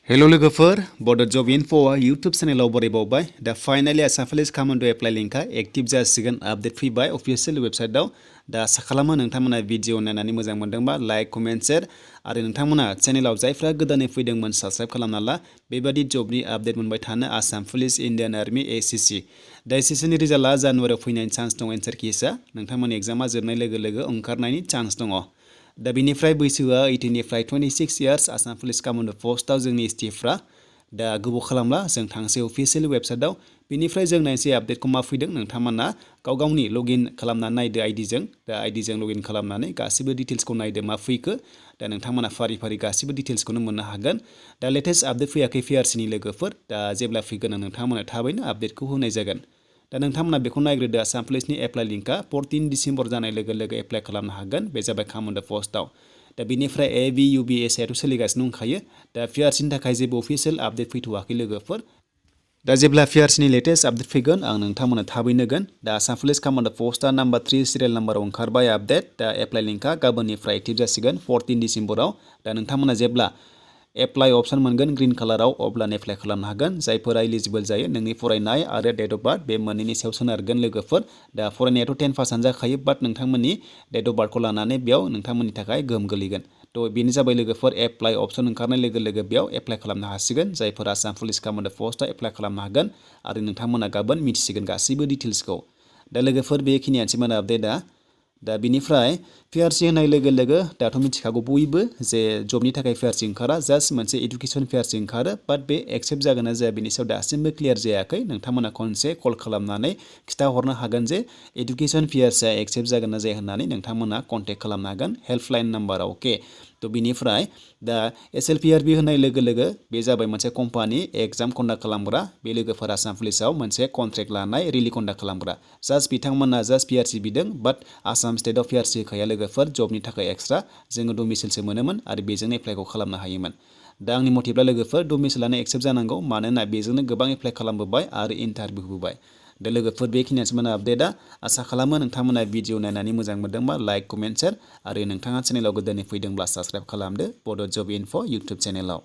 hello लोगोफोर बड' जब इनफ'आ YouTube चेनेलाव बरायबावबाय दा finally Assam police command' apply लिंकआ एक्टिभ जासिगोन आपडेट फैबाय अफिसियेल वेबसाइटआव दा आसा खालामो नोंथांमोना भिडिअ नायनानै मोजां मोनदोंबा लाइक कमेन्ट शेयार आरो नोंथांमोना चेनेलाव जायफ्रा गोदानै फैदोंमोन साबस्क्राइब खालामना ला बेबादि जबनि आपडेट मोनबाय थानो Assam police Indian army SSC दा एसएससिनि रिजाल्टआ जानुवारियाव फैनायनि चान्स दं एन्सार किसा नोंथांमोननि एग्जामा जोबनाय लोगो लोगो ओंखारनायनि चान्स दङ दा बिनिफ्राय बैसोआ 18 निफ्राय 26 इयार्स आसाम पुलिस कामान्ड' पस्टआव जोंनि एसटिएफफ्रा दा गोबाव खालामला जों थांसै अफिसियेल वेबसाइटआव बिनिफ्राय जों नायसै आपडेटखौ मा फैदों नोंथांमोना गाव गावनि लगइन खालामनानै नायदो आइडिजों दा आइडिजों लगइन खालामनानै गासिबो डिटेल्सखौ नायदो मा फैखो दा नोंथांमोना फारि फारि गासिबो डिटेल्सखौनो मोननो हागोन दा लेटेस्ट आपडेट फैयाखै पिआरसिनि लोगोफोर दा जेब्ला फैगोन नोंथांमोना थाबैनो आपडेटखौ होनाय जागोन दा नोंथांमोना बेखौ नायग्रोदो आसाम पुलिसनि एप्लाइ लिंकआ 14 डिसेम्बर जानाय लोगो लोगो एप्लाइ खालामनो हागोन बे जाबाय कामान्ड' पस्टआव दा बिनिफ्राय एबि इउबिएसआथ' सोलिगासिनो दंखायो दा पिआरसिनि थाखाय जेबो अफिसियेल आपडेट फैथ'वाखै लोगोफोर दा जेब्ला पिआरसिनि लेटेस्ट आपडेट फैगोन आं नोंथांमोननो थाबैनो होगोन दा आसाम पुलिस कामान्ड' पस्टआ नाम्बार 3 सिरियेल नाम्बाराव ओंखारबाय आपडेट दा एप्लाइ लिंकआ गाबोननिफ्राय एक्टिभ जासिगोन 14 डिसेम्बराव दा नोंथांमोना जेब्ला एप्लाइ अपसन मोनगोन ग्रीन कालाराव अब्लानो एप्लाइ खालामनो हागोन जायफोरा इलिजिबोल जायो नोंनि फरायनाय आरो डेट अफ बार्थ बे मोननैनि सायाव सोनारगोन लोगोफोर दा फरायनायाथ' 10% जाखायो बाट नोंथांमोननि डेट अफ बार्थखौ लानानै बेयाव नोंथांमोननि थाखाय गोहोम गोलैगोन थ' बेनो जाबाय लोगोफोर एप्लाइ अपसन ओंखारनाय लोगो लोगो बेयाव एप्लाइ खालामनो हासिगोन जायफोरा आसाम पुलिस कामान्ड' पस्टआव एप्लाइ खालामनो हागोन आरो नोंथांमोना गाबोन मिथिसिगोन गासैबो डिटेल्सखौ दा लोगोफोर बेखिनियानोसैमोन आपडेटआ दा बिनिफ्राय पिआरसि होनाय लोगो लोगो दाथ' मिथिखागौ बयबो जे जबनि थाखाय पिआरसि ओंखारा जास्ट मोनसे एडुकेसन पिआरसि ओंखारो बाट बे एक्सेप्ट जागोन ना जाया बेनि सायाव दासिमबो क्लियार जायाखै नोंथांमोना खनसे कल खालामनानै खिथाहरनो हागोन जे एडुकेसन पिआरसिआ एक्सेप्ट जागोन ना जाया होननानै नोंथांमोना कन्टेक्ट खालामनो हागोन हेल्पलाइन नाम्बाराव अके थ' बिनिफ्राय दा एसएलपिआरबि होनाय लोगो लोगो बे जाबाय मोनसे कम्पानि एग्जाम कन्डाक्ट खालामग्रा बे लोगोफोर आसाम पुलिसाव मोनसे कन्ट्रेक्ट लानाय रिलि कन्डाक्ट खालामग्रा जास्ट बिथांमोना जास्ट पिआरसि बिदों बाट आसाम स्टेटआव पिआरसि होखाया लोगोफोर जबनि थाखाय एक्सट्रा जोङो डमिसिलसो मोनोमोन आरो बेजोंनो एप्लाइखौ खालामनो हायोमोन दा आंनि मथेब्ला लोगोफोर डमिसिलानो एक्सेप्ट जानांगौ मानोना बेजोंनो गोबां एप्लाइ खालामबोबाय आरो इन्टारभिउ होबोबाय दा लोगोफोर बेखिनियानोसैमोन आपडेटआ आसा खालामो नोंथांमोना भिडिअ नायनानै मोजां मोनदोंबा लाइक कमेन्ट शेयार आरो नोंथाङा चेनेलाव गोदानै फैदोंब्ला साबस्क्राइब खालामदो बड' जब इनफ' इउटुब चेनेलाव